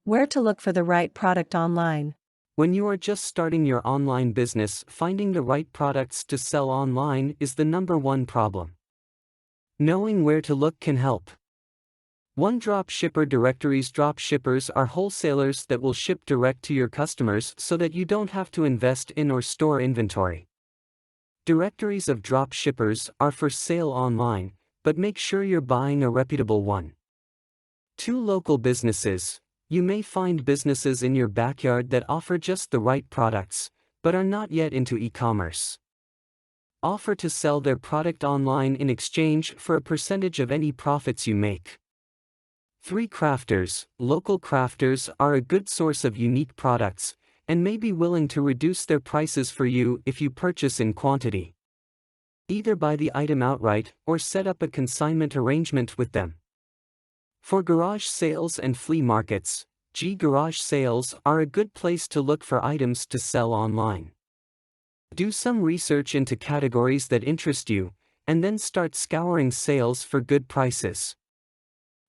Where to look for the right product online. When you are just starting your online business, finding the right products to sell online is the #1 problem. Knowing where to look can help. 1. Drop Shipper Directories Drop shippers are wholesalers that will ship direct to your customers so that you don't have to invest in or store inventory. Directories of drop shippers are for sale online, but make sure you're buying a reputable one. 2. Local businesses. You may find businesses in your backyard that offer just the right products, but are not yet into e-commerce. Offer to sell their product online in exchange for a percentage of any profits you make. 3. Crafters. Local crafters are a good source of unique products, and may be willing to reduce their prices for you if you purchase in quantity. Either buy the item outright or set up a consignment arrangement with them. For garage sales and flea markets, garage sales are a good place to look for items to sell online. Do some research into categories that interest you, and then start scouring sales for good prices.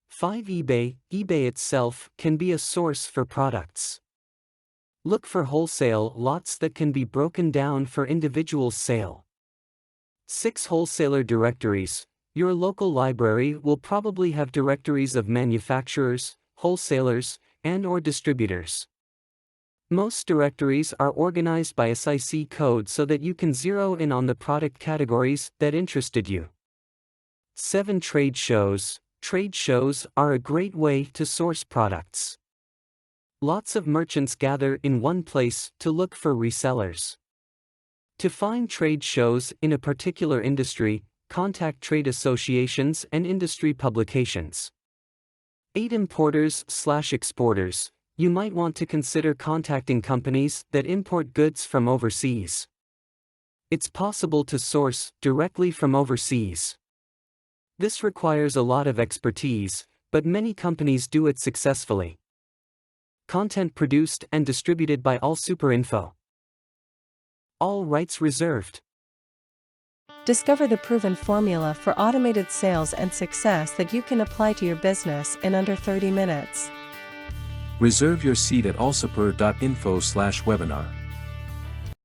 5. eBay. eBay itself can be a source for products. Look for wholesale lots that can be broken down for individual sale. 6. Wholesaler directories. Your local library will probably have directories of manufacturers, wholesalers, and/or distributors. Most directories are organized by SIC code so that you can zero in on the product categories that interested you. 7. Trade shows. Trade shows are a great way to source products. Lots of merchants gather in one place to look for resellers. To find trade shows in a particular industry, contact trade associations and industry publications. 8. Importers/exporters. You might want to consider contacting companies that import goods from overseas. It's possible to source directly from overseas. This requires a lot of expertise, but many companies do it successfully. Content produced and distributed by AllSuperInfo. All rights reserved. Discover the proven formula for automated sales and success that you can apply to your business in under 30 minutes. Reserve your seat at allsuper.info/webinar.